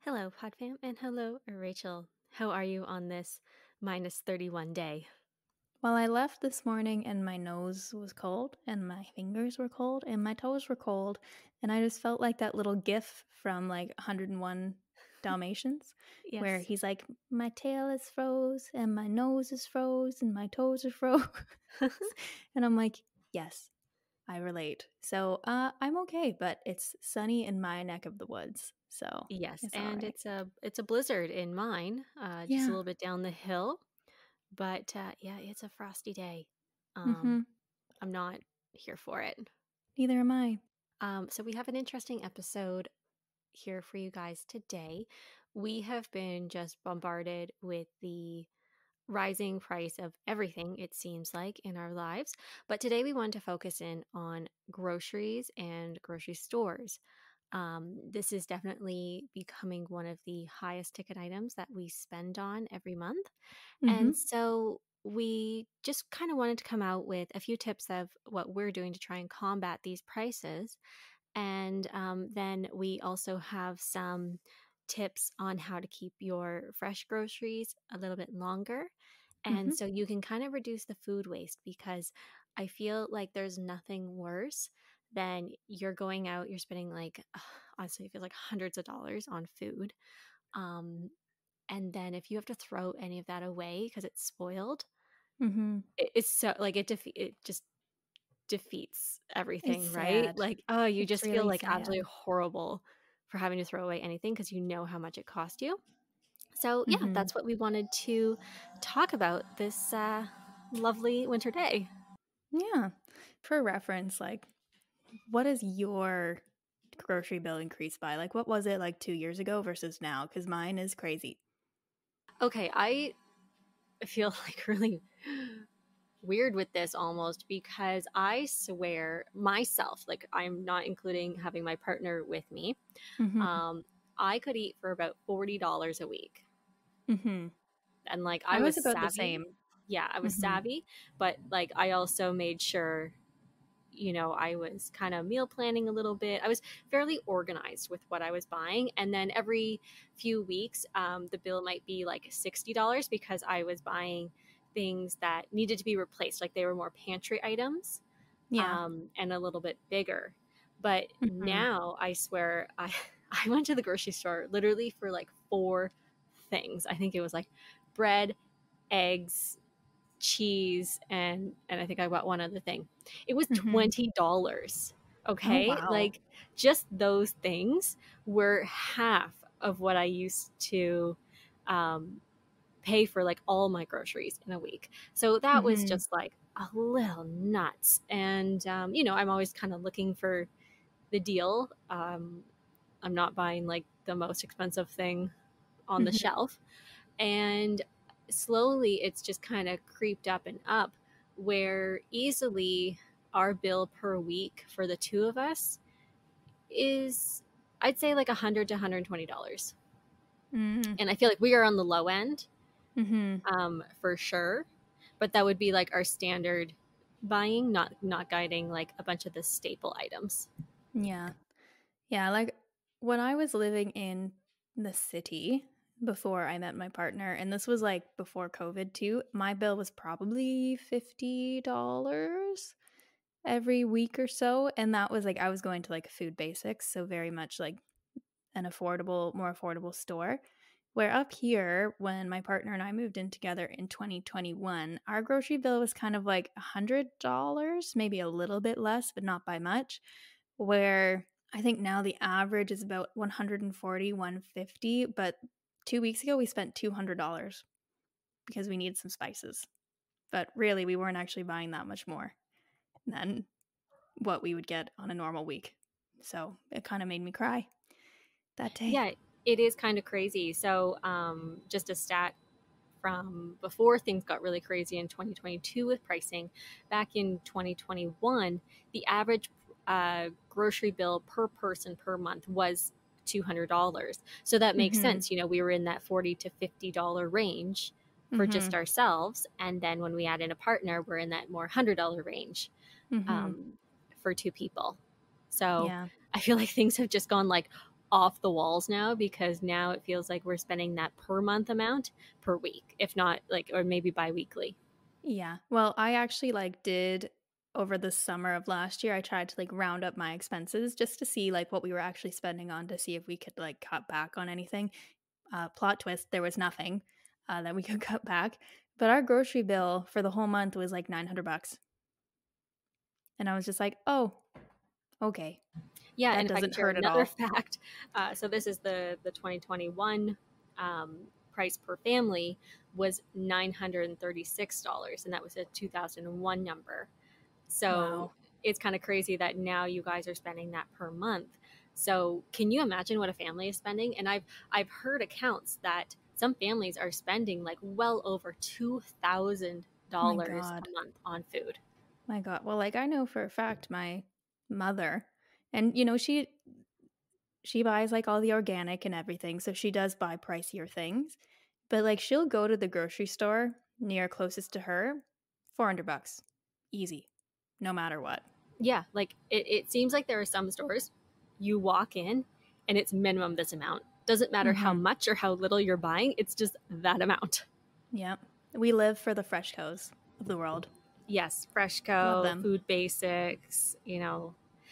Hello, Podfam, and hello, Rachel. How are you on this -31 day? Well, I left this morning and my nose was cold and my fingers were cold and my toes were cold, and I just felt like that little gif from like 101 Dalmatians where Yes. he's like, "My tail is froze and my nose is froze and my toes are froze." And I'm like, "Yes, I relate." So, I'm okay, but it's sunny in my neck of the woods, so Yes, it's all and right. it's a blizzard in mine, just a Yeah. little bit down the hill, but yeah, it's a frosty day. Um, Mhm. I'm not here for it. Neither am I. So we have an interesting episode here for you guys today. We have been just bombarded with the rising price of everything, it seems like, in our lives. But today we want to focus in on groceries and grocery stores. This is definitely becoming one of the highest ticket items that we spend on every month. And Mhm. so we just kind of wanted to come out with a few tips of what we're doing to try and combat these prices. And then we also have some tips on how to keep your fresh groceries a little bit longer. And Mhm. so you can kind of reduce the food waste because I feel like there's nothing worse than you're going out, you're spending like, honestly, it feels like hundreds of dollars on food. Um, and then if you have to throw any of that away because it's spoiled, Mhm. it's so like it just defeats It's everything, right? sad. Like, oh, you It's just feel really like sad. absolutely horrible for having to throw away anything because you know how much it cost you. So, yeah, Mhm. that's what we wanted to talk about this lovely winter day. Yeah. For reference, like, what is your grocery bill increased by? Like, what was it like 2 years ago versus now? Because mine is crazy. Okay, I feel like really weird with this almost because I swear myself, like I'm not including having my partner with me, Mhm. um, I could eat for about $40 a week. Mhm. And like I I was was about the savvy. same. Yeah, I was Mhm. savvy, but like I also made sure, I was kind of meal planning a little bit. I was fairly organized with what I was buying. And then every few weeks, the bill might be like $60 because I was buying things that needed to be replaced. Like they were more pantry items, Yeah. and a little bit bigger. But Mhm. now I swear I went to the grocery store literally for like four things. I think it was like bread, eggs, cheese, and I think I bought one other thing. It was Mhm. $20. Oh, Okay? wow. Like just those things were half of what I used to um, pay for like all my groceries in a week. So that was Mhm. just like a little nuts. And I'm always kind of looking for the deal. I'm not buying like the most expensive thing on the Mhm. shelf. And slowly it's just kind of creeped up and up where easily our bill per week for the two of us is, I'd say, like $100 to $120. Mhm. And I feel like we are on the low end, Mhm. for sure. But that would be like our standard buying, not guiding like a bunch of the staple items. Yeah. Yeah, like, when I was living in the city before I met my partner, and this was, like, before COVID too, my bill was probably $50 every week or so, and that was, like, I was going to, like, Food Basics, so very much, like, an more affordable store. Where up here, when my partner and I moved in together in 2021, our grocery bill was kind of like $100, maybe a little bit less, but not by much. Where I think now the average is about 140, 150. But 2 weeks ago, we spent $200 because we needed some spices. But really, we weren't actually buying that much more than what we would get on a normal week. So it kind of made me cry that day. Yeah, it is kind of crazy. So, just a stat from before things got really crazy in 2022 with pricing. Back in 2021, the average grocery bill per person per month was $200. So that makes Mhm. sense. We were in that $40 to $50 range for just Mhm. ourselves. And then when we add in a partner, we're in that more $100 range, Mhm. um, for two people. So Yeah. I feel like things have just gone like off the walls now, because now it feels like we're spending that per month amount per week, if not like, or maybe bi-weekly. Yeah. Well, I actually like did over the summer of last year, I tried to like round up my expenses just to see like what we were actually spending on to see if we could like cut back on anything. Plot twist, there was nothing that we could cut back. But our grocery bill for the whole month was like $900. And I was just like, oh, okay. Yeah, and That if I can doesn't share hurt at another all. fact, so this is the 2021 price per family was $936, and that was a 2001 number. So Wow. it's kind of crazy that now you guys are spending that per month. So can you imagine what a family is spending? And I've heard accounts that some families are spending like well over My $2,000 God. a month on food. My God. Well, like I know for a fact my mother, and she buys like all the organic and everything, so she does buy pricier things. But like she'll go to the grocery store near closest to her, $400. Easy. No matter what. Yeah, like it seems like there are some stores you walk in and it's minimum this amount. Doesn't matter how Mhm. much or how little you're buying, it's just that amount. Yep. We live for the Freshcos of the world. Yes, Love Freshco, them. Food Basics,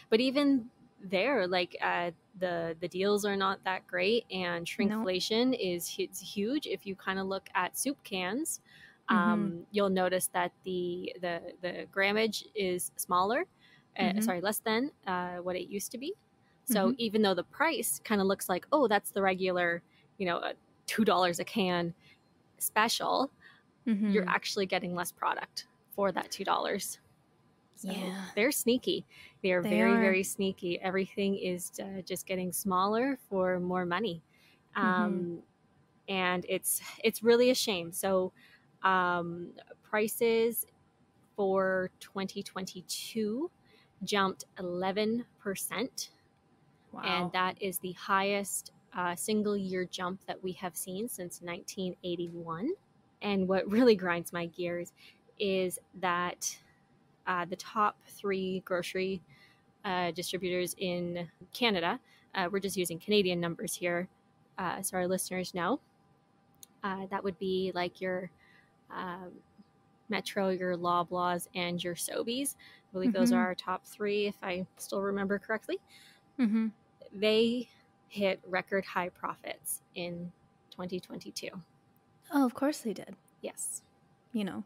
but even there, like the deals are not that great, and No. shrinkflation is it's huge. If you kind of look at soup cans, Mhm. you'll notice that the grammage is smaller, Mhm. sorry, less than what it used to be. So Mhm. even though the price kind of looks like, oh, that's the regular, $2 a can special, you're Mhm. actually getting less product for that $2. So Yeah. they're sneaky. They are They very, are. very sneaky. Everything is just getting smaller for more money, Mhm. um, and it's really a shame. So um, prices for 2022 jumped 11%, and Wow. that is the highest single year jump that we have seen since 1981. And what really grinds my gears is that the top three grocery distributors in Canada, we're just using Canadian numbers here, so our listeners know, that would be like your um, Metro, your Loblaws, and your Sobeys. I believe those are Mhm. our top three, if I still remember correctly. Mhm. They hit record high profits in 2022. Oh, of course they did. Yes, You know. Of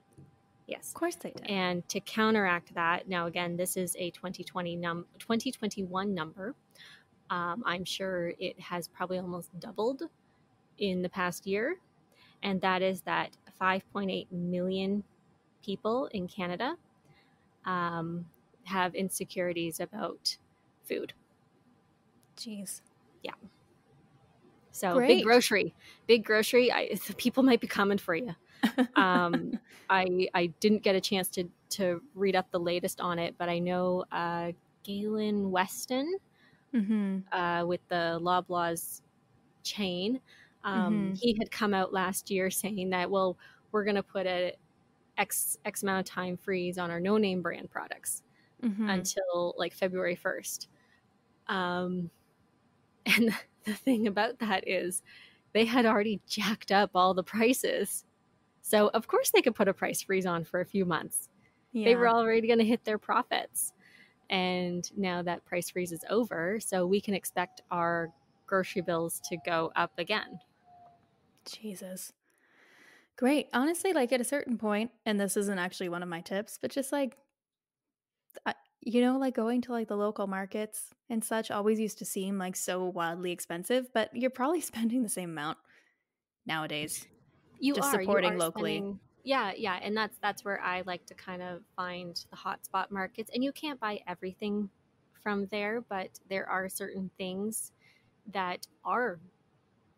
yes. course they did. And to counteract that, now again, this is a 2021 number. I'm sure it has probably almost doubled in the past year, and that is that 5.8 million people in Canada um, have insecurities about food. Jeez. Yeah. So Great. big grocery. People might be coming for you. Um, I didn't get a chance to read up the latest on it, but I know Galen Weston Mhm. with the Loblaws chain. Mhm. He had come out last year saying that, well, we're going to put a X amount of time freeze on our no name brand products Mhm. until like February 1st. Um, and the thing about that is they had already jacked up all the prices. So, of course, they could put a price freeze on for a few months. They were Yeah. already going to hit their profits. And now that price freeze is over, so we can expect our grocery bills to go up again. Jesus. Great. Honestly, like at a certain point, and this isn't actually one of my tips, but just like, like going to like the local markets and such always used to seem like so wildly expensive, but you're probably spending the same amount nowadays, just You supporting are locally. spending, yeah, yeah, and that's where I like to kind of find the hotspot markets. And you can't buy everything from there, but there are certain things that are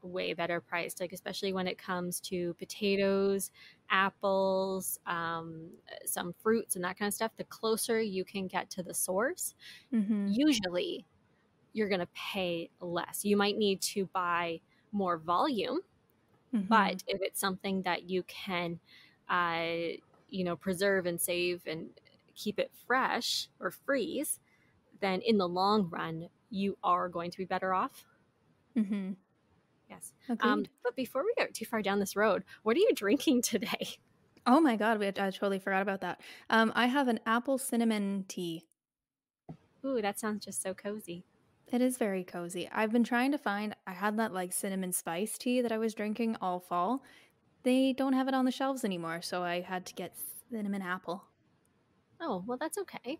way better priced, like especially when it comes to potatoes, apples, some fruits and that kind of stuff. The closer you can get to the source, Mm-hmm. usually you're going to pay less. You might need to buy more volume, Mm-hmm. but if it's something that you can preserve and save and keep it fresh or freeze, then in the long run you are going to be better off. Mm-hmm. Yes. Agreed. But before we go too far down this road, what are you drinking today? Oh my God, I totally forgot about that. I have an apple cinnamon tea. Ooh, that sounds just so cozy. It is very cozy. I've been trying to find, I had that like cinnamon spice tea that I was drinking all fall. They don't have it on the shelves anymore, so I had to get cinnamon apple. Oh, well, that's okay.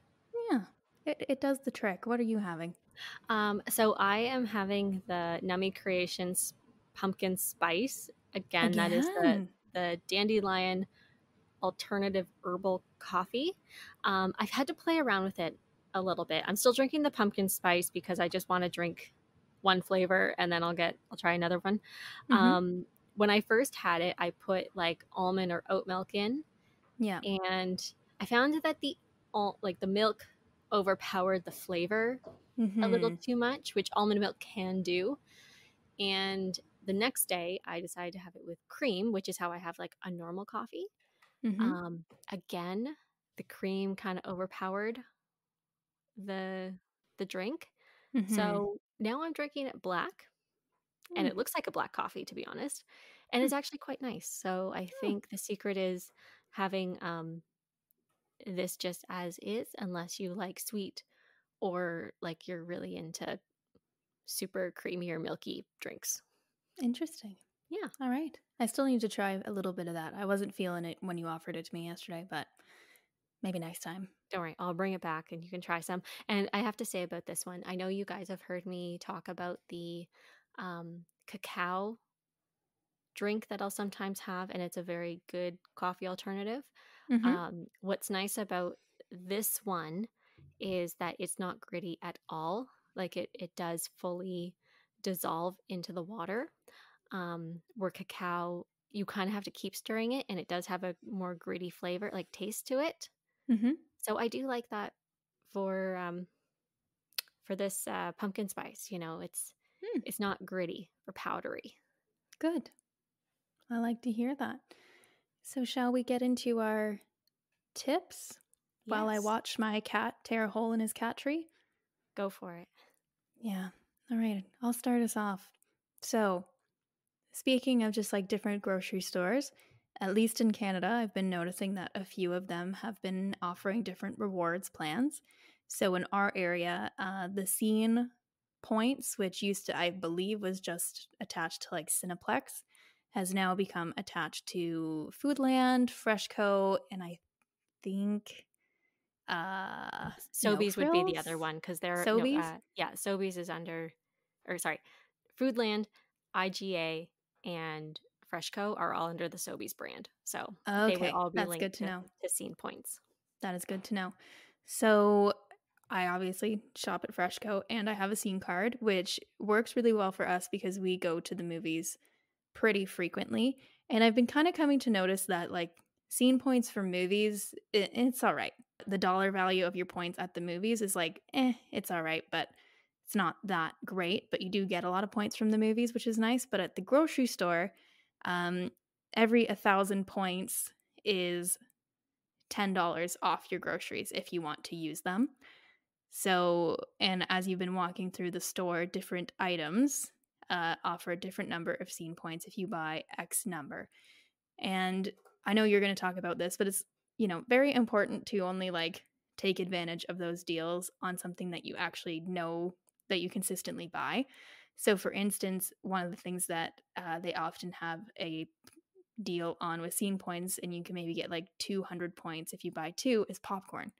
Yeah, it does the trick. What are you having? So I am having the Nummy Creations pumpkin spice. Again, that is Again? the dandelion alternative herbal coffee. I've had to play around with it a little bit. I'm still drinking the pumpkin spice because I just want to drink one flavor and then I'll try another one. Mm-hmm. When I first had it, I put like almond or oat milk in, Yeah. and I found that the milk overpowered the flavor a little Mm-hmm. too much, which almond milk can do. And the next day, I decided to have it with cream, which is how I have like a normal coffee. Mm-hmm. Again, the cream kind of overpowered the the drink. Mm-hmm. So now I'm drinking it black, and Mm. it looks like a black coffee, to be honest. And Hmm. it's actually quite nice. So I Oh, think the secret is having this just as is, unless you like sweet or like you're really into super creamy or milky drinks. interesting. Yeah, All right. I still need to try a little bit of that. I wasn't feeling it when you offered it to me yesterday, but maybe next time. don't worry. I'll bring it back and you can try some. And I have to say about this one, I know you guys have heard me talk about the cacao drink that I'll sometimes have, and it's a very good coffee alternative. Mm-hmm. What's nice about this one is that it's not gritty at all. Like it does fully dissolve into the water. Where cacao, you kind of have to keep stirring it, and it does have a more gritty flavor, like taste to it. Mm-hmm. So I do like that for for this pumpkin spice. You know, Mm, it's not gritty or powdery. good. I like to hear that. So, shall we get into our tips while I Yes, watch my cat tear a hole in his cat tree? go for it. Yeah. All right. I'll start us off. So, speaking of just like different grocery stores, at least in Canada, I've been noticing that a few of them have been offering different rewards plans. So, in our area, the Scene Points, which used to, I believe, was just attached to like Cineplex, has now become attached to Foodland, Freshco, and I think No Sobeys would be the other Frills, one because they're no, Sobeys. yeah, Sobeys is under, or sorry, Foodland, IGA, and Freshco are all under the Sobeys brand. So they would Okay, all be that's good linked to know. to Scene Points. That is good to know. So I obviously shop at Freshco and I have a scene card, which works really well for us because we go to the movies pretty frequently. And I've been kind of coming to notice that like scene points for movies, it's all right. The dollar value of your points at the movies is like, it's all right, but it's not that great. But you do get a lot of points from the movies, which is nice. But at the grocery store, um, every 1,000 points is $10 off your groceries if you want to use them. So, and as you've been walking through the store, different items offer a different number of scene points if you buy X number. And I know you're going to talk about this, but it's, very important to only like take advantage of those deals on something that you actually know that you consistently buy. So, for instance, one of the things that they often have a deal on with scene points, and you can maybe get like 200 points if you buy two, is popcorn.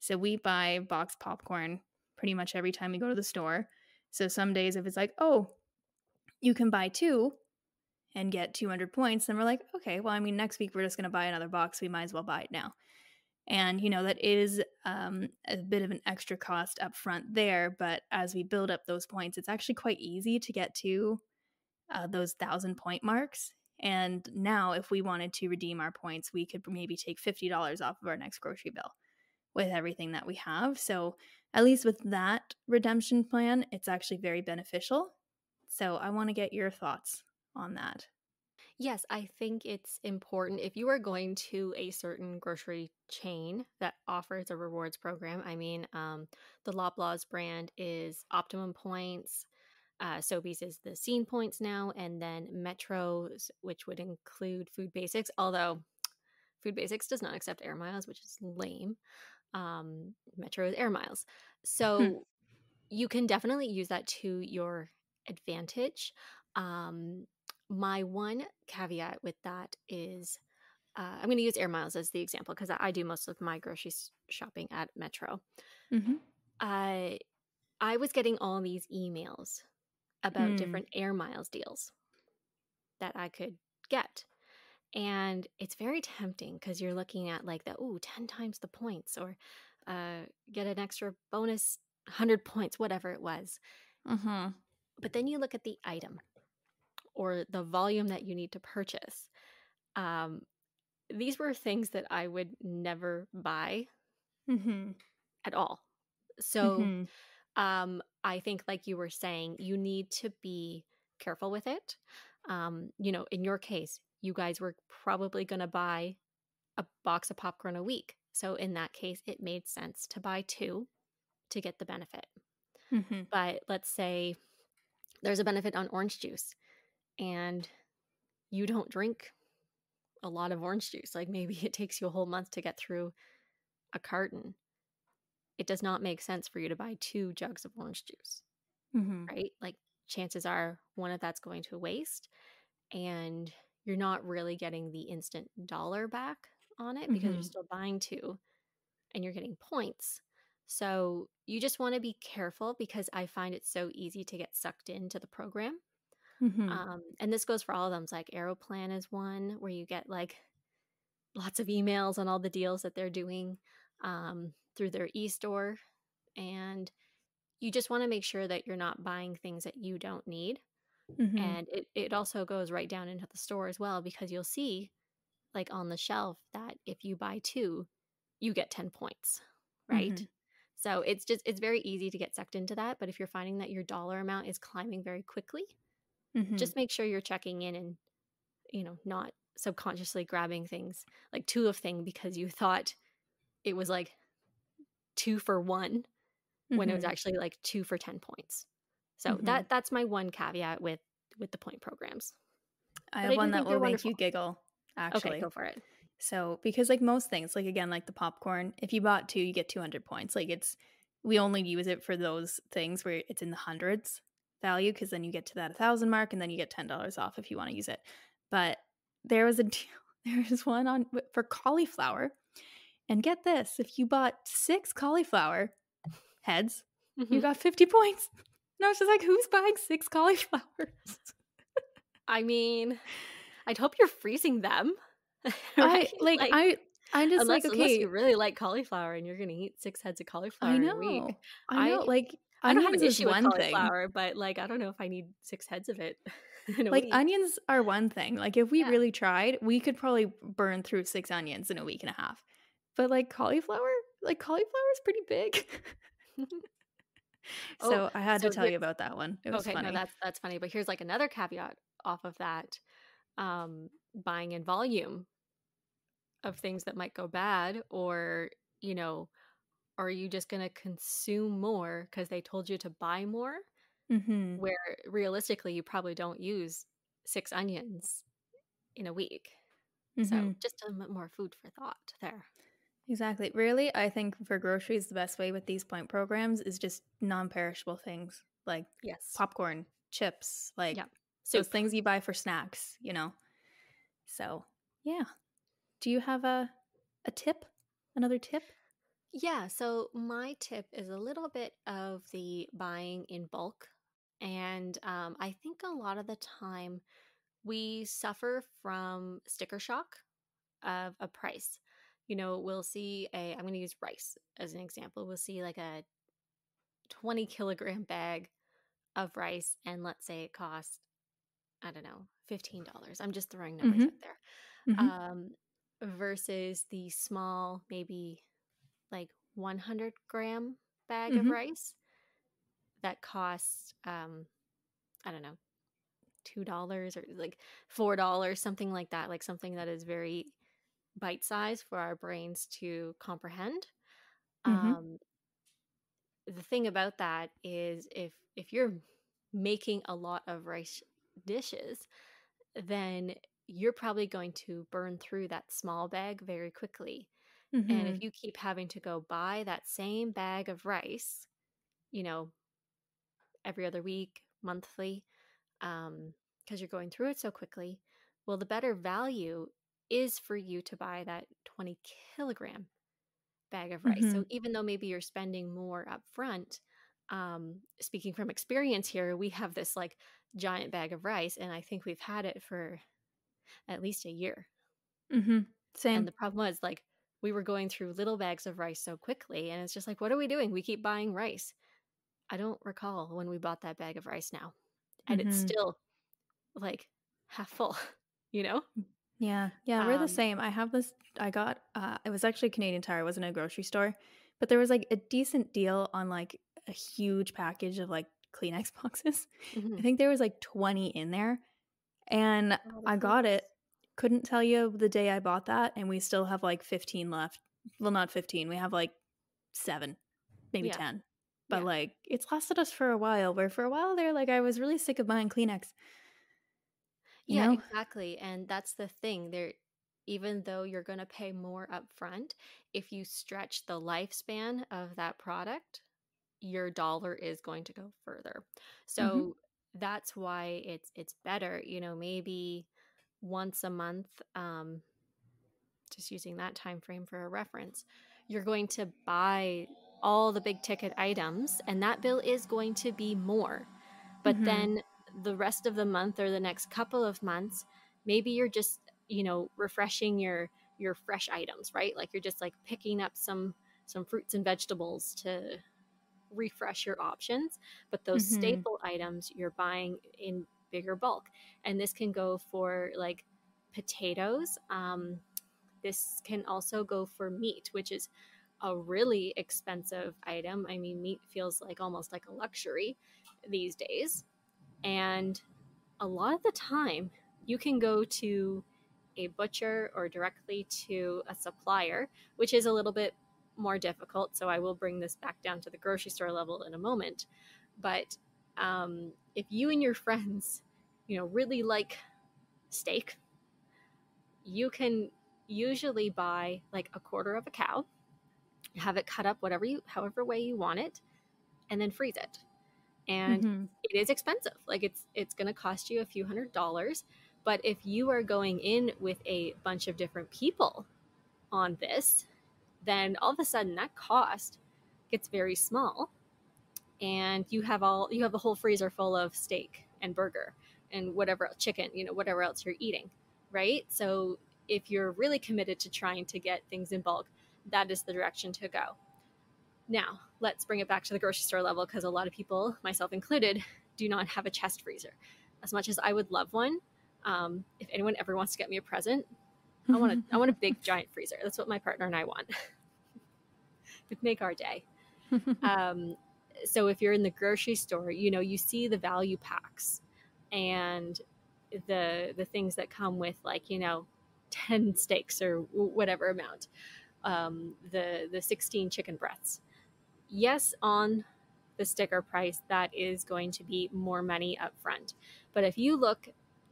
So we buy box popcorn pretty much every time we go to the store. So some days, if it's like, oh, you can buy two and get 200 points, then we're like, okay, well, I mean, next week we're just going to buy another box. We might as well buy it now. And, that is a bit of an extra cost up front there. But as we build up those points, it's actually quite easy to get to those 1,000 point marks. And now, if we wanted to redeem our points, we could maybe take $50 off of our next grocery bill with everything that we have. So, at least with that redemption plan, it's actually very beneficial. So, I want to get your thoughts on that. Yes, I think it's important if you are going to a certain grocery chain that offers a rewards program. I mean, the Loblaws brand is Optimum Points. Sobeys is the scene points now, and then Metros, which would include Food Basics, although Food Basics does not accept air miles, which is lame. Metro is air miles. Hmm. So you can definitely use that to your advantage. Um, my one caveat with that is I'm going to use air miles as the example because I do most of my grocery shopping at Metro. Mm-hmm. Uh, I was getting all these emails about Mm. different air miles deals that I could get. And it's very tempting because you're looking at like the, 10 times the points or get an extra bonus 100 points, whatever it was. Uh-huh. But then you look at the item or the volume that you need to purchase. Um, these were things that I would never buy Mm-hmm. at all. So Mm-hmm. I think, like you were saying, you need to be careful with it. In your case, you guys were probably going to buy a box of popcorn a week. So in that case, it made sense to buy two to get the benefit. Mm-hmm. But let's say there's a benefit on orange juice and you don't drink a lot of orange juice. Like maybe it takes you a whole month to get through a carton. It does not make sense for you to buy two jugs of orange juice, Mm-hmm. right? Like chances are one of that's going to waste and you're not really getting the instant dollar back on it because you're Mm-hmm. still buying two and you're getting points. So you just want to be careful because I find it so easy to get sucked into the program. Mm-hmm. And this goes for all of them. It's like Aeroplan is one where you get like lots of emails on all the deals that they're doing through their e-store. And you just want to make sure that you're not buying things that you don't need. Mm-hmm. And it also goes right down into the store as well because you'll see like on the shelf that if you buy two, you get 10 points, Mm-hmm. right? So it's very easy to get sucked into that. But if you're finding that your dollar amount is climbing very quickly, Mm-hmm. just make sure you're checking in and, not subconsciously grabbing things like two of thing because you thought it was like two for one when it was Mm-hmm. actually like two for 10 points. So Mm-hmm. that's my one caveat with the point programs. I But have I do one that think will they're make wonderful. you giggle, Okay, actually. go for it. So, because like most things, like again, like the popcorn, if you bought two, you get 200 points. Like we only use it for those things where it's in the hundreds value because then you get to that 1,000 mark and then you get $10 off if you want to use it. But there was a deal, there was one on for cauliflower. And get this, if you bought 6 cauliflower heads, you Mhm. got 50 points. And I was just like, who's buying 6 cauliflowers? I mean, I'd hope you're freezing them, I right? like Like, I just like, unless you okay, really like cauliflower and you're gonna eat 6 heads of I cauliflower in a week. know. I know, I like, I don't have an onions is issue with one thing. cauliflower, but, like, I don't know if I need 6 heads of it in a Like, week. onions are one thing. Like, if we Yeah. really tried, we could probably burn through 6 onions in a week and a half. But, like, cauliflower is pretty big. Oh, So, I had to so tell here's you about that one. It was okay, no, funny. that's funny, but here's, like, another caveat off of that, buying in volume of things that might go bad or, you know, are you just gonna consume more because they told you to buy more? Mhm. Where realistically, you probably don't use 6 onions in a week. So, Mhm. just a bit more food for thought there. Exactly. Really, I think for groceries, the best way with these point programs is just non-perishable things like Yes. popcorn, chips, like Yeah. those Soup. things you buy for snacks. So, yeah. Do you have a tip? Another tip? Yeah, so my tip is a little bit of the buying in bulk. And I think a lot of the time we suffer from sticker shock of a price. We'll see I'm going to use rice as an example. We'll see like a 20-kilogram bag of rice, and let's say it costs, I don't know, $15. I'm just throwing numbers Mhm. out there. Mhm. Versus the small, maybe like 100-gram bag of Mhm. rice that costs, I don't know, $2 or like $4, something like that, like something that is very bite sized for our brains to comprehend. Mhm. Um, the thing about that is if you're making a lot of rice dishes, then you're probably going to burn through that small bag very quickly. And if Mhm. you keep having to go buy that same bag of rice, you know, every other week, monthly, because you're going through it so quickly, well, the better value is for you to buy that 20-kilogram bag of rice. So Mhm. even though maybe you're spending more up front, speaking from experience here, we have this like giant bag of rice, and I think we've had it for at least a year. Mhm. And Same. the problem was like we were going through little bags of rice so quickly, and it's just like, what are we doing? We keep buying rice. I don't recall when we bought that bag of rice now, and it's Mhm. still like half full, you know? Yeah. Yeah, we're the Um, same. I have this I got it was actually Canadian Tire, it wasn't a grocery store, but there was like a decent deal on like a huge package of like Kleenex boxes. I mhm. think there was like 20 in there, and A lot of I got Kleenex. it. Couldn't tell you the day I bought that, and we still have like 15 left. Well, not 15. We have like 7, maybe Yeah, 10. But yeah. like it's lasted us for a while, where for a while there like I was really sick of buying Kleenex, you Yeah, know? exactly. And that's the thing. There, even though you're going to pay more upfront, if you stretch the lifespan of that product, your dollar is going to go further. Mhm. So that's why it's better, maybe once a month, just using that time frame for a reference, you're going to buy all the big ticket items, and that bill is going to be more. But Mhm. then the rest of the month or the next couple of months, maybe you're just, refreshing your fresh items, right? Like you're just like picking up some fruits and vegetables to refresh your options, but those Mhm. staple items you're buying in bigger bulk. And this can go for like potatoes. This can also go for meat, which is a really expensive item. I mean, meat feels like almost like a luxury these days. And a lot of the time, you can go to a butcher or directly to a supplier, which is a little bit more difficult. So I will bring this back down to the grocery store level in a moment. But if you and your friends, really like steak, you can usually buy like a quarter of a cow, have it cut up however way you want it, and then freeze it. And Mhm. it is expensive. Like it's going to cost you a few $100s, but if you are going in with a bunch of different people on this, then all of a sudden that cost gets very small, and you have the whole freezer full of steak and burger and whatever chicken, whatever else you're eating, right? So if you're really committed to trying to get things in bulk, that is the direction to go. Now, let's bring it back to the grocery store level, because a lot of people, myself included, do not have a chest freezer. As much as I would love one, if anyone ever wants to get me a present, I want a big giant freezer. That's what my partner and I want. It'd make our day. Um, so if you're in the grocery store, you see the value packs and the things that come with, like, 10 steaks or whatever amount, the 16 chicken breasts. Yes, on the sticker price, that is going to be more money up front. But if you look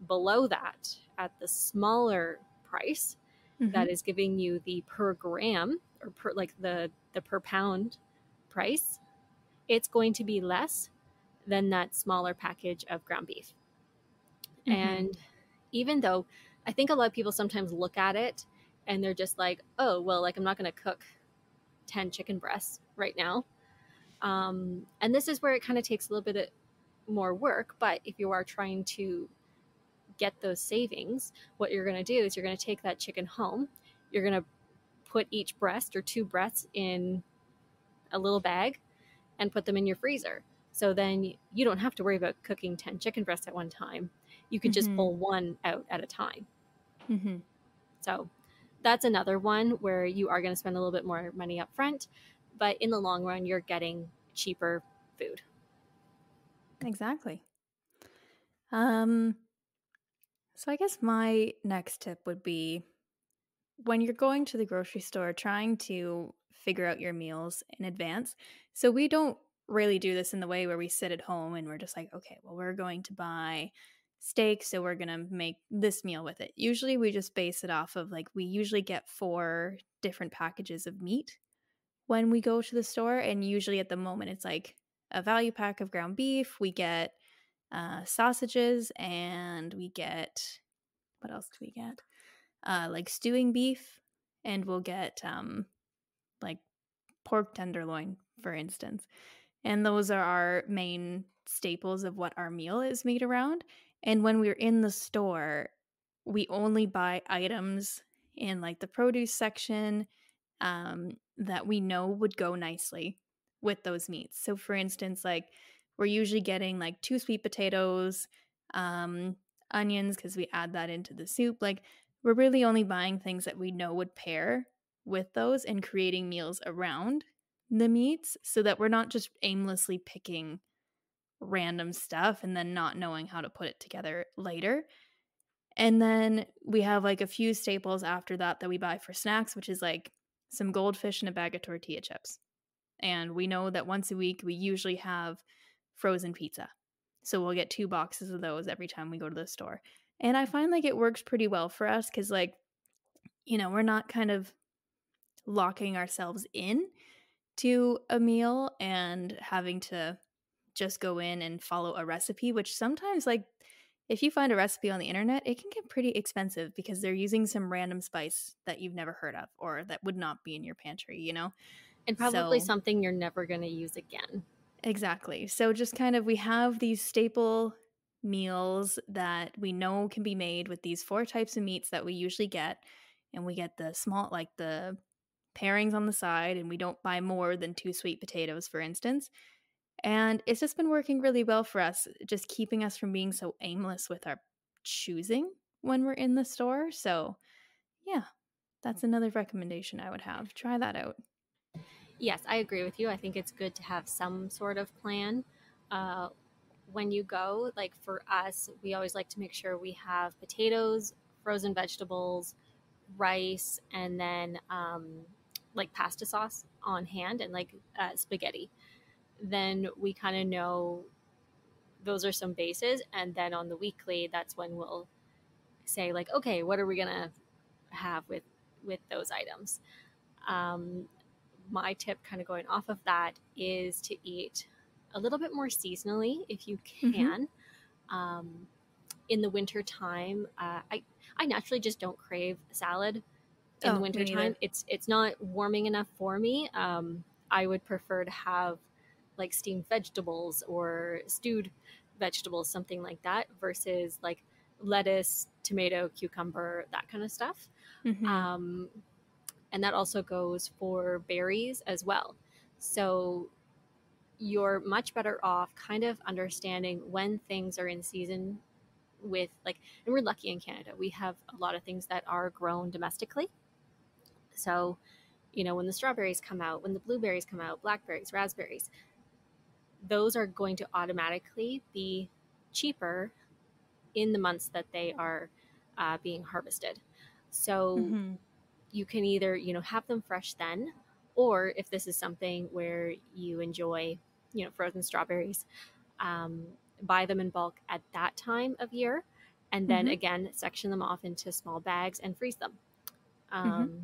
below that at the smaller price, Mhm. that is giving you the per gram or per like the per pound price, it's going to be less than that smaller package of ground beef. Mhm. And even though I think a lot of people sometimes look at it and they're just like, oh, well, like I'm not going to cook 10 chicken breasts right now. And this is where it kind of takes a little bit more work. But if you are trying to get those savings, what you're going to do is you're going to take that chicken home. You're going to put each breast or two breasts in a little bag and put them in your freezer. So then you don't have to worry about cooking 10 chicken breasts at one time. You can just Mhm. pull one out at a time. Mhm. So that's another one where you are going to spend a little bit more money up front, but in the long run, you're getting cheaper food. Exactly. Um so I guess my next tip would be when you're going to the grocery store trying to figure out your meals in advance. So we don't really do this in the way where we sit at home and we're just like, okay, well, we're going to buy steak, so we're going to make this meal with it. Usually we just base it off of like, we usually get 4 different packages of meat when we go to the store. And usually at the moment, it's like a value pack of ground beef. We get sausages, and we get, what else do we get? Like stewing beef, and we'll get like pork tenderloin, for instance. And those are our main staples of what our meal is made around. And when we're in the store, we only buy items in like the produce section that we know would go nicely with those meats. So, for instance, like we're usually getting like 2 sweet potatoes, onions, because we add that into the soup. Like, we're really only buying things that we know would pair with those and creating meals around the meats so that we're not just aimlessly picking random stuff and then not knowing how to put it together later. And then we have like a few staples after that that we buy for snacks, which is like some goldfish and a bag of tortilla chips. And we know that once a week we usually have frozen pizza. So we'll get 2 boxes of those every time we go to the store. And I find like it works pretty well for us because, like, you know, we're not kind of locking ourselves in to a meal and having to just go in and follow a recipe, which sometimes, like, if you find a recipe on the internet, it can get pretty expensive because they're using some random spice that you've never heard of or that would not be in your pantry, you know? And probably So, something you're never going to use again. exactly. So, just kind of, we have these staple meals that we know can be made with these 4 types of meats that we usually get. And we get the small, like the pairings on the side, and we don't buy more than 2 sweet potatoes, for instance. And it's just been working really well for us, just keeping us from being so aimless with our choosing when we're in the store. So, yeah, that's another recommendation I would have. Try that out. Yes, I agree with you. I think it's good to have some sort of plan. Uh, when you go, like for us, we always like to make sure we have potatoes, frozen vegetables, rice, and then like pasta sauce on hand and like spaghetti. Then we kind of know those are some bases. And then on the weekly, that's when we'll say like, okay, what are we going to have with those items? Um, my tip kind of going off of that is to eat a little bit more seasonally if you Mm-hmm. can. um, in the winter time, I naturally just don't crave salad in the Oh, winter me time. neither. It's not warming enough for me. I would prefer to have like steamed vegetables or stewed vegetables, something like that, versus like lettuce, tomato, cucumber, that kind of stuff. Mm-hmm. um, and that also goes for berries as well. So you're much better off kind of understanding when things are in season with like, and we're lucky in Canada, we have a lot of things that are grown domestically. So when the strawberries come out, when the blueberries come out, blackberries, raspberries, those are going to automatically be cheaper in the months that they are being harvested. So Mm-hmm. you can either have them fresh then, or if this is something where you enjoy frozen strawberries, um, buy them in bulk at that time of year, and then Mm-hmm. again section them off into small bags and freeze them. Mm-hmm.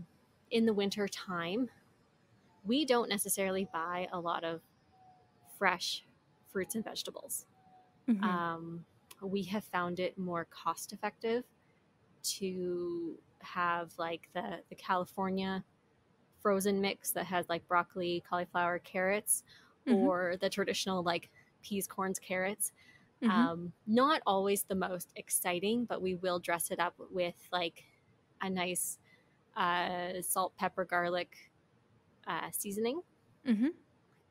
In the winter time, we don't necessarily buy a lot of fresh fruits and vegetables. Mm-hmm. um, we have found it more cost effective to have like the California frozen mix that has like broccoli, cauliflower, carrots, Mm-hmm. or the traditional like peas, corns, carrots. Mm-hmm. Not always the most exciting, but we will dress it up with like a nice salt, pepper, garlic seasoning. Mm-hmm.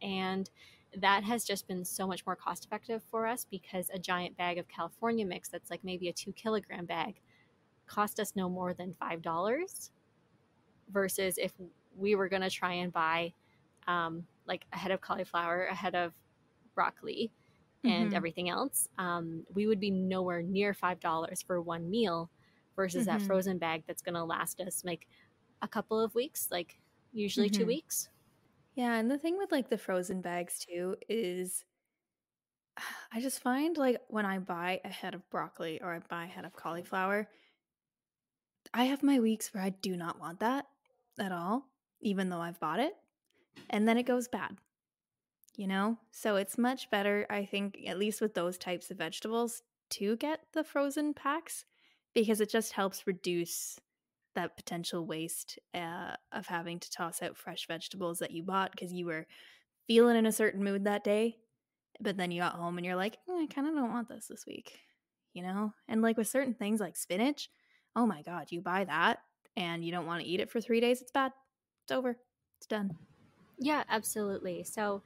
And that has just been so much more cost effective for us because a giant bag of California mix that's like maybe a 2 kilogram bag cost us no more than $5, versus if we were going to try and buy like a head of cauliflower, a head of broccoli, and Mm-hmm. everything else, we would be nowhere near $5 for one meal, versus that Mm-hmm. frozen bag that's going to last us like a couple of weeks, like usually two Mm-hmm. weeks. Yeah, and the thing with like the frozen bags too is I just find like when I buy a head of broccoli or I buy a head of cauliflower, I have my weeks where I do not want that at all, even though I've bought it, and then it goes bad, you know? So it's much better, I think, at least with those types of vegetables, to get the frozen packs because it just helps reduce that potential waste of having to toss out fresh vegetables that you bought because you were feeling in a certain mood that day. But then you got home and you're like, I kind of don't want this week, you know? And like with certain things like spinach, oh my God, you buy that and you don't want to eat it for 3 days, it's bad. It's over. It's done. Yeah, absolutely. So,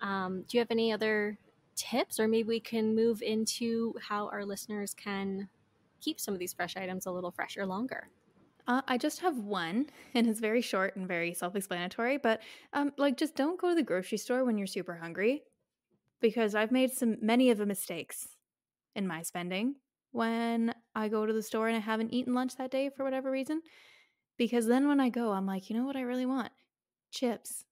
do you have any other tips, or maybe we can move into how our listeners can keep some of these fresh items a little fresher longer? I just have one, and it's very short and very self-explanatory. But like, just don't go to the grocery store when you're super hungry, because I've made many of the mistakes in my spending when I go to the store and I haven't eaten lunch that day for whatever reason. Because then when I go, I'm like, you know what I really want? Chips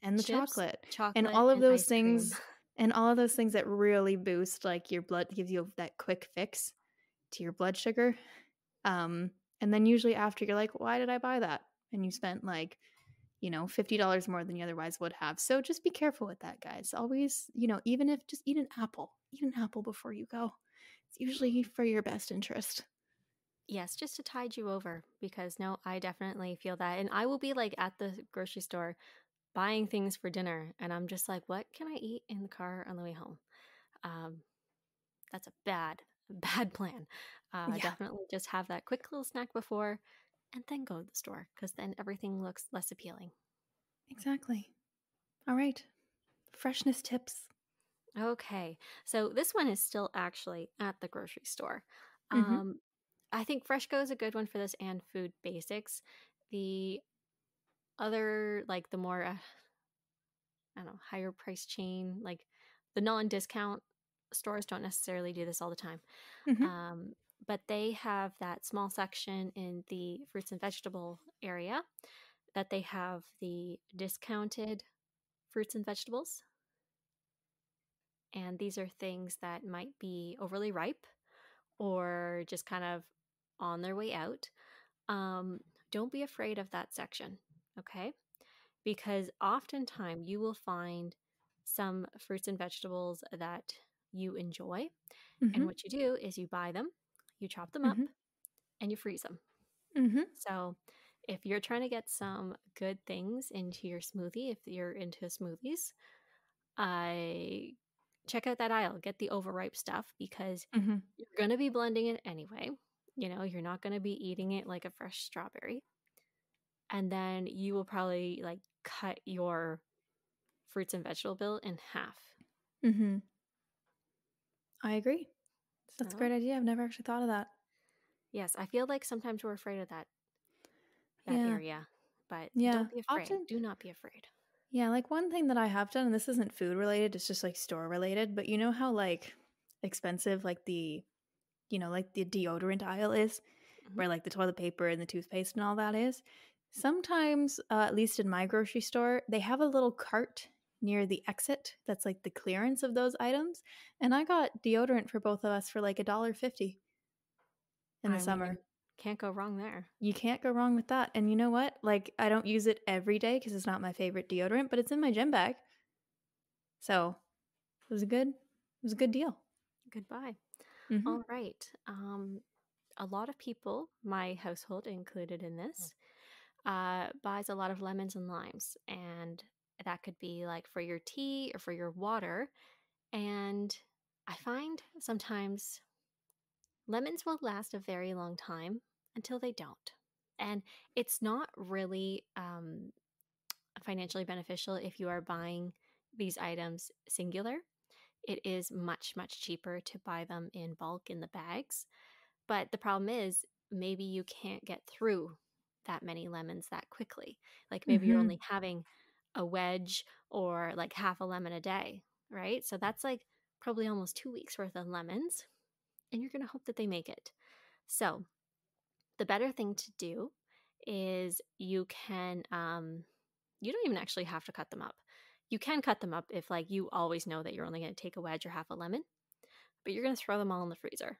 and the Chips, chocolate and chocolate, all of and those ice cream. things and all of those things that really boost like your blood, gives you that quick fix to your blood sugar. Um, and then usually after you're like, why did I buy that? And you spent like, $50 more than you otherwise would have. So just be careful with that, guys. Always, even if just eat an apple before you go. It's usually for your best interest. Yes, just to tide you over, because no, I definitely feel that. And I will be like at the grocery store buying things for dinner, and I'm just like, what can I eat in the car on the way home? Um, that's a bad plan. Yeah, Definitely just have that quick little snack before and then go to the store, because then everything looks less appealing. exactly. All right. Freshness tips. Okay, so this one is still actually at the grocery store. Mm-hmm. Um, I think Freshco is a good one for this, and Food Basics. The other, like the more, I don't know, higher price chain, like the non discount stores don't necessarily do this all the time. Mm-hmm. Um, but they have that small section in the fruits and vegetable area that they have the discounted fruits and vegetables. And these are things that might be overly ripe or just kind of on their way out. Um, don't be afraid of that section, okay? Because oftentimes you will find some fruits and vegetables that you enjoy. And Mm-hmm. what you do is you buy them, you chop them Mm-hmm. up, and you freeze them. Mm-hmm. So if you're trying to get some good things into your smoothie, if you're into smoothies, I check out that aisle, get the overripe stuff, because Mm-hmm. you're going to be blending it anyway. You're not going to be eating it like a fresh strawberry. And then you will probably like cut your fruits and vegetable bill in half. Mm-hmm. I agree. That's a So, great idea. I've never actually thought of that. yes, I feel like sometimes we're afraid of that Yeah. area, but Yeah. don't be afraid. Often, Do not be afraid. yeah, like one thing that I have done, and this isn't food related, it's just like store related, but you know how like expensive like like the deodorant aisle is, Mhm. where like the toilet paper and the toothpaste and all that is? Sometimes, at least in my grocery store, they have a little cart near the exit that's like the clearance of those items. And I got deodorant for both of us for like $1.50 in the I summer. mean, can't go wrong there. You can't go wrong with that. And you know what? Like, I don't use it every day because it's not my favorite deodorant, but it's in my gym bag. So it was a good deal. Goodbye. Mm-hmm. All right. A lot of people, my household included in this, buys a lot of lemons and limes, and that could be like for your tea or for your water. And I find sometimes lemons will last a very long time until they don't. And it's not really financially beneficial if you are buying these items singular. It is much, much cheaper to buy them in bulk in the bags. But the problem is, maybe you can't get through that many lemons that quickly. Like maybe you're Mm-hmm. only having a wedge or like half a lemon a day, right? So that's like probably almost 2 weeks worth of lemons, and you're going to hope that they make it. So the better thing to do is you can you don't even actually have to cut them up. You can cut them up if like you always know that you're only going to take a wedge or half a lemon, but you're going to throw them all in the freezer.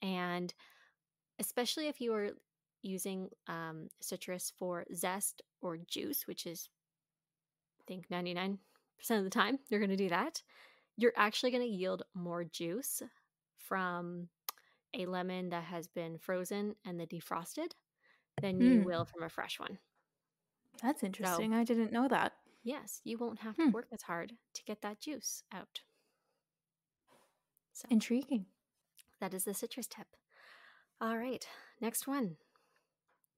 And especially if you are using citrus for zest or juice, which is, I think, 99% of the time you're going to do that, you're actually going to yield more juice from a lemon that has been frozen and then defrosted than you will from a fresh one. That's So, interesting. I didn't know that. yes, you won't have to Hmm. work as hard to get that juice out. So, Intriguing. that is the citrus tip. All right, next one.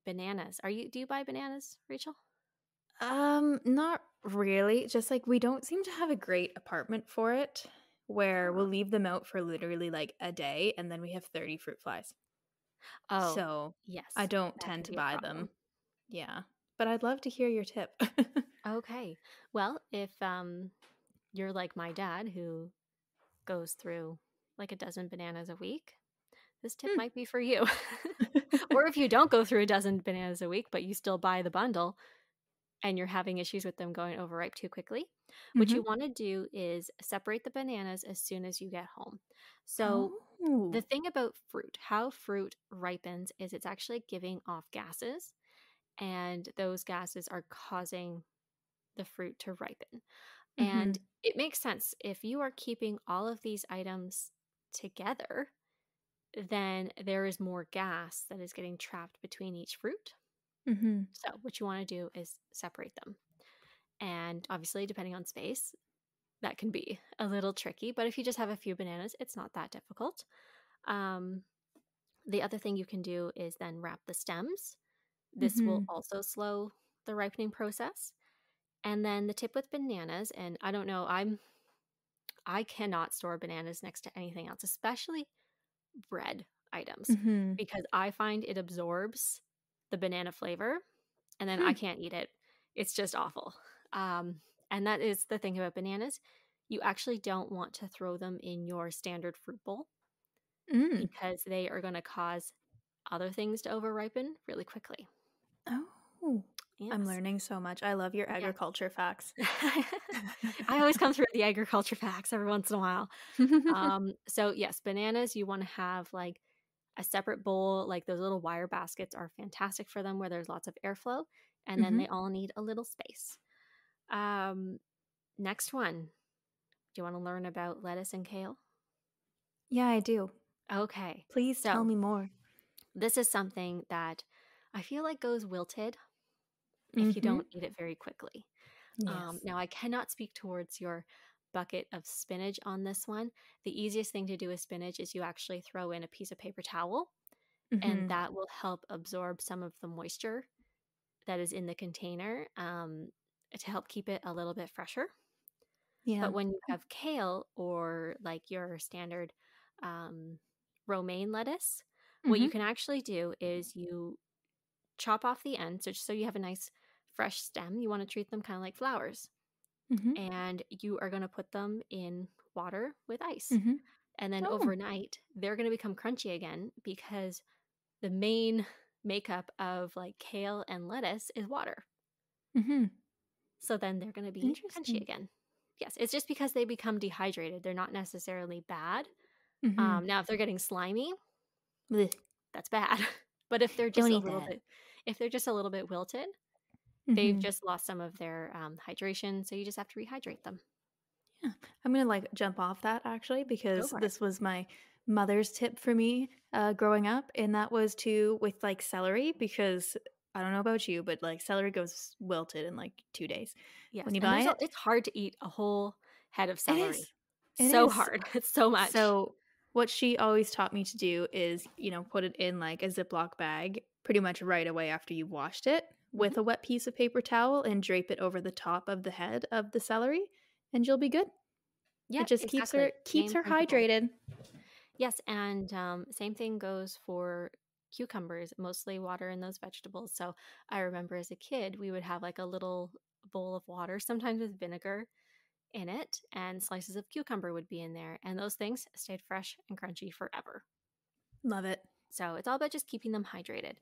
Bananas. Do you buy bananas, Rachel? Not really. Just like we don't seem to have a great apartment for it where we'll leave them out for literally like a day and then we have 30 fruit flies. Oh, So I yes, don't that tend can to be a buy problem. them. Yeah. But I'd love to hear your tip. Okay. Well, if you're like my dad who goes through like a dozen bananas a week, this tip Hmm. might be for you. Or if you don't go through a dozen bananas a week, but you still buy the bundle and you're having issues with them going overripe too quickly, what Mm-hmm. you want to do is separate the bananas as soon as you get home. So, the Oh. thing about fruit, how fruit ripens is it's actually giving off gases, and those gases are causing the fruit to ripen. Mm-hmm. And it makes sense if you are keeping all of these items together, then there is more gas that is getting trapped between each fruit. Mm-hmm. So, what you want to do is separate them. And obviously, depending on space, that can be a little tricky. But if you just have a few bananas, it's not that difficult. Um, the other thing you can do is then wrap the stems. This Mm-hmm. will also slow the ripening process. And then the tip with bananas, and I don't know, I cannot store bananas next to anything else, especially bread items, Mm-hmm. because I find it absorbs the banana flavor and then I Hmm. can't eat it. It's just awful. Um, and that is the thing about bananas. You actually don't want to throw them in your standard fruit bowl Mm. because they are going to cause other things to overripen really quickly. Oh. I'm Yes. learning so much. I love your Yes. agriculture facts. I always come through the agriculture facts every once in a while. So yes, bananas, you want to have like a separate bowl. Like those little wire baskets are fantastic for them where there's lots of airflow, and then Mm-hmm. they all need a little space. Um, Next one. Do you want to learn about lettuce and kale? Yeah, I do. Okay. Please tell So me more. this is something that I feel like goes wilted if you Mm-hmm. don't eat it very quickly. Yes. Now, I cannot speak towards your bucket of spinach on this one. The easiest thing to do with spinach is you actually throw in a piece of paper towel, and Mm-hmm. that will help absorb some of the moisture that is in the container to help keep it a little bit fresher. Yeah. But when you have kale or like your standard um, romaine lettuce, what Mm-hmm. you can actually do is you chop off the ends, so you have a nice fresh stem. You want to treat them kind of like flowers, Mm-hmm. and you are going to put them in water with ice. Mm-hmm. And then Oh. overnight, they're going to become crunchy again because the main makeup of like kale and lettuce is water. Mm-hmm. So then they're going to be crunchy Interesting. again. Yes, it's just because they become dehydrated. They're not necessarily bad. Mm-hmm. Now, if they're getting slimy, Blech. that's bad. But if they're Don't just a eat little that. bit, if they're just a little bit wilted, they've Mm-hmm. just lost some of their hydration. So you just have to rehydrate them. Yeah. I'm gonna like jump off that actually Go because for it. this was my mother's tip for me growing up, and that was to with like celery because I don't know about you, but like celery goes wilted in like 2 days when Yes, you and buy it. it's hard to eat a whole head of It celery. is. It So is. hard. It's so much. So what she always taught me to do is, put it in like a Ziploc bag pretty much right away after you've washed it Mhm. with a wet piece of paper towel and drape it over the top of the head of the celery, and you'll be good. It Yeah, just keeps her exactly. keeps Same her principle. hydrated. Yes, and same thing goes for cucumbers, mostly water in those vegetables. So I remember as a kid, we would have like a little bowl of water, sometimes with vinegar in it, and slices of cucumber would be in there. And those things stayed fresh and crunchy forever. Love it. So it's all about just keeping them hydrated.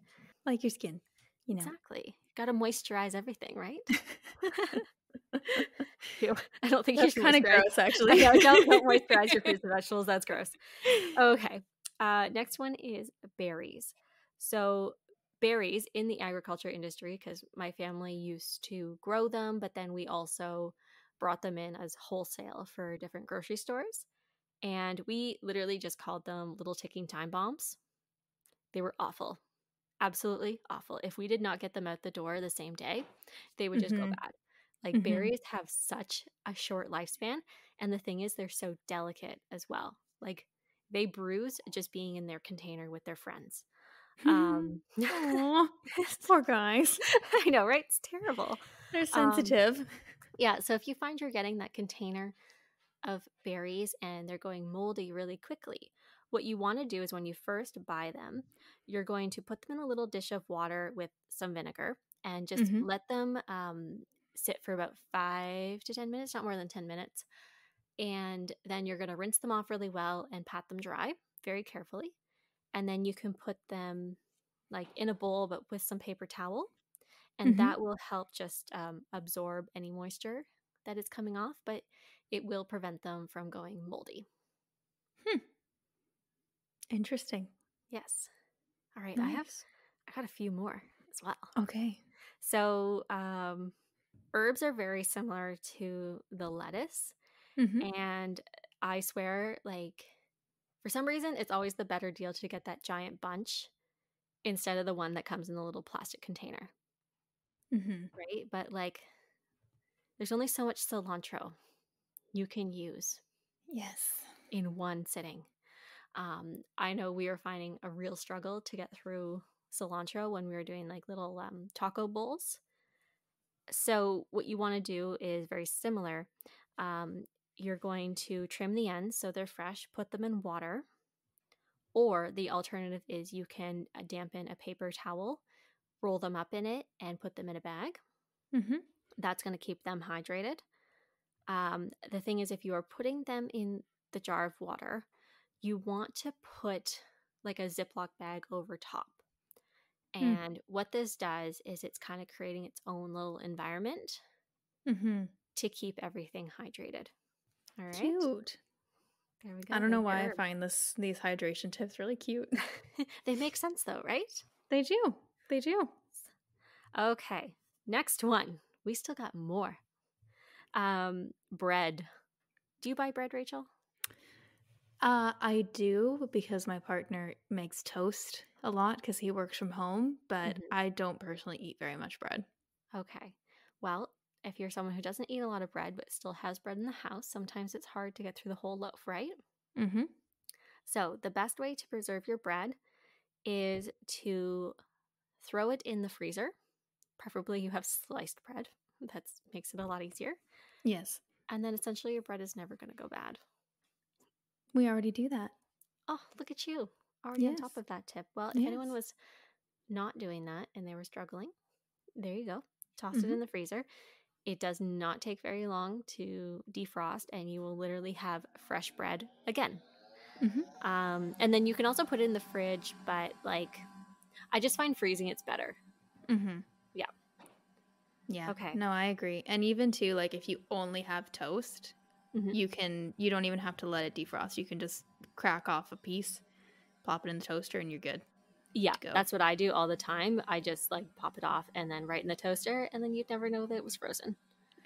Like your skin. you know. Exactly. Got to moisturize everything, right? Ew, I don't think you That's should kind of moisturize. gross, I actually. know, don't moisturize your fruits and vegetables. That's gross. Okay. Next one is berries. So berries in the agriculture industry, because my family used to grow them, but then we also brought them in as wholesale for different grocery stores. And we literally just called them little ticking time bombs. They were awful. Absolutely awful. If we did not get them out the door the same day, they would just go Mhm. bad. Like Mhm. berries have such a short lifespan. And the thing is, they're so delicate as well. Like they bruise just being in their container with their friends. Aw, poor guys. I know, right? It's terrible. They're Um, sensitive. yeah. So if you find you're getting that container of berries and they're going moldy really quickly, what you want to do is when you first buy them, you're going to put them in a little dish of water with some vinegar and just Mhm. let them sit for about 5 to 10 minutes, not more than 10 minutes. And then you're going to rinse them off really well and pat them dry very carefully. And then you can put them like in a bowl, but with some paper towel. And Mhm. that will help just absorb any moisture that is coming off, but it will prevent them from going moldy. Hmm. Interesting. Yes. All right. Nice. I got a few more as well. Okay. So herbs are very similar to the lettuce, Mhm. and I swear, like for some reason, it's always the better deal to get that giant bunch instead of the one that comes in the little plastic container, Mhm. right? But like, there's only so much cilantro you can use Yes. in one sitting. I know we were finding a real struggle to get through cilantro when we were doing like little taco bowls. So, what you want to do is very similar. Um, you're going to trim the ends so they're fresh, put them in water, or the alternative is you can dampen a paper towel, roll them up in it, and put them in a bag. Mhm. That's going to keep them hydrated. The thing is, if you are putting them in the jar of water, you want to put like a Ziploc bag over top. Mm. And what this does is it's kind of creating its own little environment Mhm. to keep everything hydrated. All right. Cute. There we I go. don't know There's your why I herb. find these hydration tips really cute. They make sense though, right? They do. They do. Okay. Next one. We still got more. Bread. Do you buy bread, Rachel? I do because my partner makes toast a lot because he works from home, but Hmm. I don't personally eat very much bread. Okay. Well, if you're someone who doesn't eat a lot of bread but still has bread in the house, sometimes it's hard to get through the whole loaf, right? Mm-hmm. So, the best way to preserve your bread is to throw it in the freezer. Preferably, you have sliced bread. That makes it a lot easier. Yes. And then essentially, your bread is never going to go bad. We already do that. Oh, look at you. Already on Yes. top of that tip. Well, if anyone Yes. was not doing that and they were struggling, there you go. Toss it Mm-hmm. in the freezer. It does not take very long to defrost, and you will literally have fresh bread again. Mm-hmm. And then you can also put it in the fridge, but like, I just find freezing it's better. Mm-hmm. Yeah. Yeah. Okay. No, I agree. And even too, like if you only have toast, Hmm. you don't even have to let it defrost. You can just crack off a piece, plop it in the toaster, and you're good Yeah, to go. that's what I do all the time. I just like pop it off and then right in the toaster, and then you'd never know that it was frozen.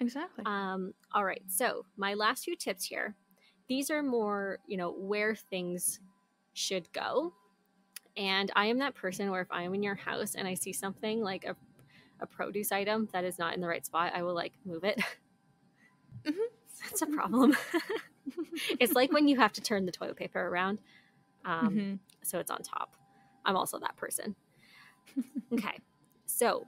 Exactly. All right. So my last few tips here, these are more, where things should go. And I am that person where if I am in your house and I see something like a produce item that is not in the right spot, I will like move it. That's a problem. It's like when you have to turn the toilet paper around, um, Mm-hmm. so it's on top. I'm also that person. Okay. So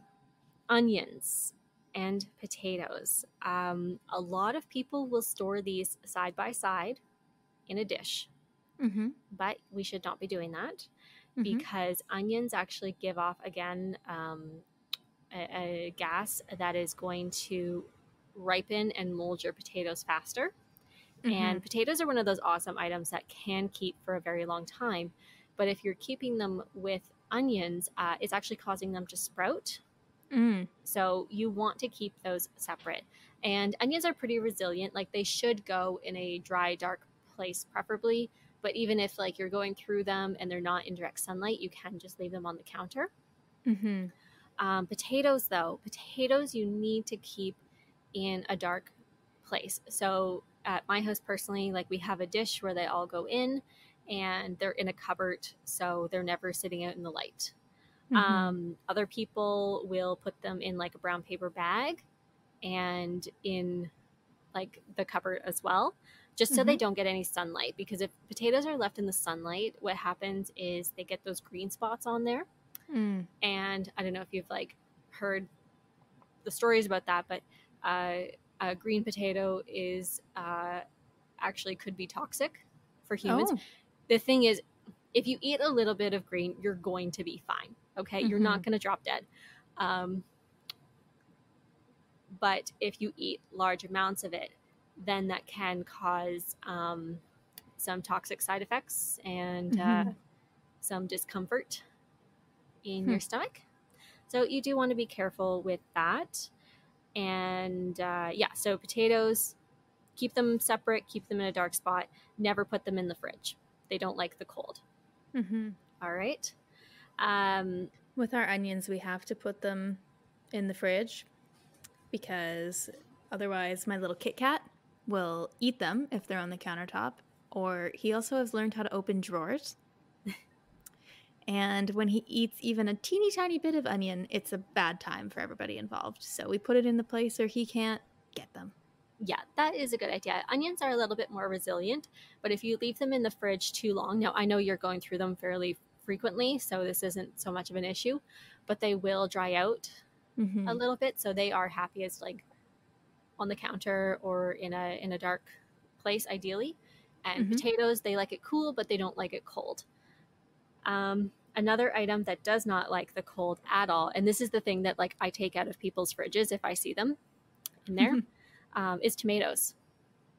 onions and potatoes. A lot of people will store these side by side in a dish, Mm-hmm. but we should not be doing that Mm-hmm. because onions actually give off again a gas that is going to ripen and mold your potatoes faster. Mm-hmm. And potatoes are one of those awesome items that can keep for a very long time. But if you're keeping them with onions, it's actually causing them to sprout. Mm. So you want to keep those separate. And onions are pretty resilient. Like they should go in a dry, dark place preferably. But even if like you're going through them and they're not in direct sunlight, you can just leave them on the counter. Mm-hmm. Potatoes, though, potatoes you need to keep in a dark place. So at my house personally, like we have a dish where they all go in and they're in a cupboard, so they're never sitting out in the light. Mm-hmm. Other people will put them in like a brown paper bag and in like the cupboard as well, just so they Mm-hmm. don't get any sunlight. Because if potatoes are left in the sunlight, what happens is they get those green spots on there. Mm. And I don't know if you've like heard the stories about that, but a green potato is actually could be toxic for humans. Oh. The thing is, if you eat a little bit of green, you're going to be fine. Okay, you're Mm-hmm. not going to drop dead. But if you eat large amounts of it, then that can cause some toxic side effects and Mm-hmm. some discomfort in Hmm. your stomach. So you do want to be careful with that. And yeah, so potatoes, keep them separate, keep them in a dark spot, never put them in the fridge. They don't like the cold. Mm-hmm. All right. With our onions, we have to put them in the fridge because otherwise my little Kit Kat will eat them if they're on the countertop. Or he also has learned how to open drawers. And when he eats even a teeny tiny bit of onion, it's a bad time for everybody involved. So we put it in the place where he can't get them. Yeah, that is a good idea. Onions are a little bit more resilient, but if you leave them in the fridge too long, now I know you're going through them fairly frequently, so this isn't so much of an issue, but they will dry out Mm-hmm. a little bit. So they are happiest like on the counter or in a dark place, ideally. And Mm-hmm. potatoes, they like it cool, but they don't like it cold. Another item that does not like the cold at all, and this is the thing that like I take out of people's fridges if I see them in there, is tomatoes.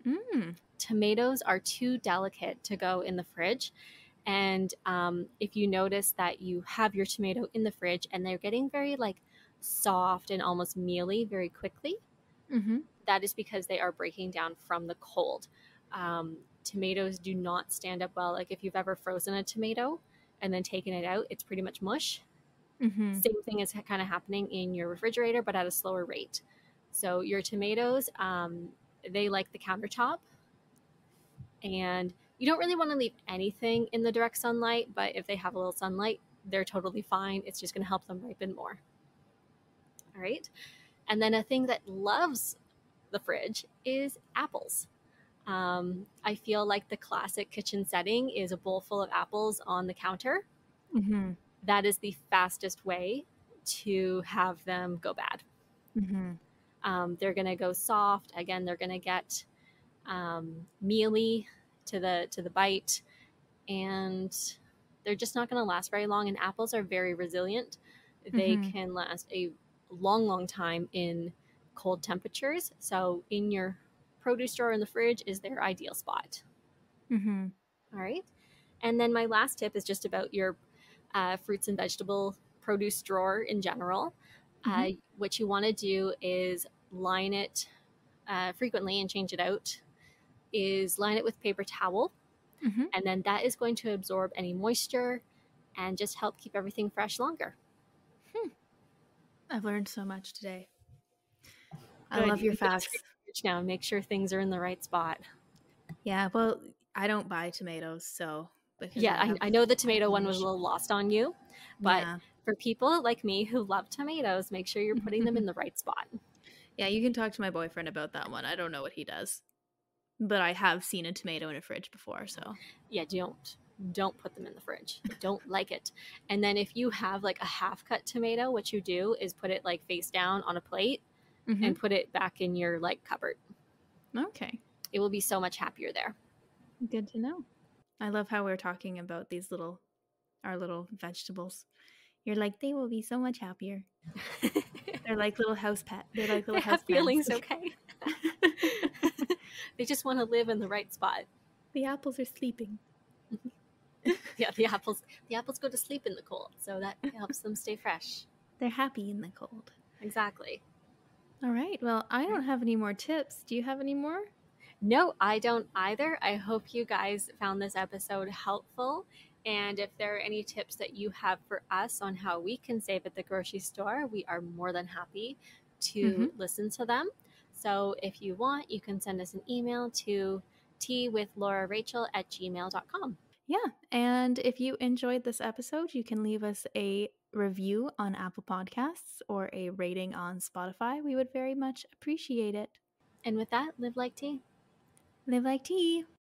Mm. Tomatoes are too delicate to go in the fridge. And if you notice that you have your tomato in the fridge and they're getting very like soft and almost mealy very quickly, Mm-hmm. that is because they are breaking down from the cold. Tomatoes do not stand up well. Like if you've ever frozen a tomato and then taken it out, it's pretty much mush. Mm-hmm. Same thing is kind of happening in your refrigerator, but at a slower rate. So your tomatoes, they like the countertop, and you don't really want to leave anything in the direct sunlight, but if they have a little sunlight, they're totally fine. It's just going to help them ripen more. All right. And then a thing that loves the fridge is apples. I feel like the classic kitchen setting is a bowl full of apples on the counter. Mm-hmm. That is the fastest way to have them go bad. Mm-hmm. They're going to go soft. Again, they're going to get mealy to the bite, and they're just not going to last very long. And apples are very resilient. They Mm-hmm. can last a long time in cold temperatures. So in your produce drawer in the fridge is their ideal spot. Mm-hmm. All right. And then my last tip is just about your fruits and vegetable produce drawer in general. Mm-hmm. What you want to do is line it frequently and change it out, is line it with paper towel. Mm-hmm. And then that is going to absorb any moisture and just help keep everything fresh longer. I've learned so much today. I Good. love You your can go through facts. your fridge now and make sure things are in the right spot. Yeah, well, I don't buy tomatoes, so because Yeah, I know the I have tomato one was a little lost on you, but yeah. for people like me who love tomatoes, make sure you're putting them in the right spot. Yeah, you can talk to my boyfriend about that one. I don't know what he does, but I have seen a tomato in a fridge before, so. Yeah, don't put them in the fridge. They don't like it. And then if you have like a half cut tomato, what you do is put it like face down on a plate Mm-hmm. and put it back in your like cupboard. Okay, It will be so much happier there. good to know. I love how we're talking about our little vegetables. You're like, they will be so much happier. They're like little house pet. They're like They little house have plants. feelings, okay? They just want to live in the right spot. The apples are sleeping. Yeah, the apples go to sleep in the cold, so that helps them stay fresh. They're happy in the cold. Exactly. All right. Well, I don't have any more tips. Do you have any more? No, I don't either. I hope you guys found this episode helpful. And if there are any tips that you have for us on how we can save at the grocery store, we are more than happy to listen to them. So if you want, you can send us an email to teawithlaurarachele@gmail.com. Yeah. And if you enjoyed this episode, you can leave us a review on Apple Podcasts or a rating on Spotify. We would very much appreciate it. And with that, live like tea. Live like tea.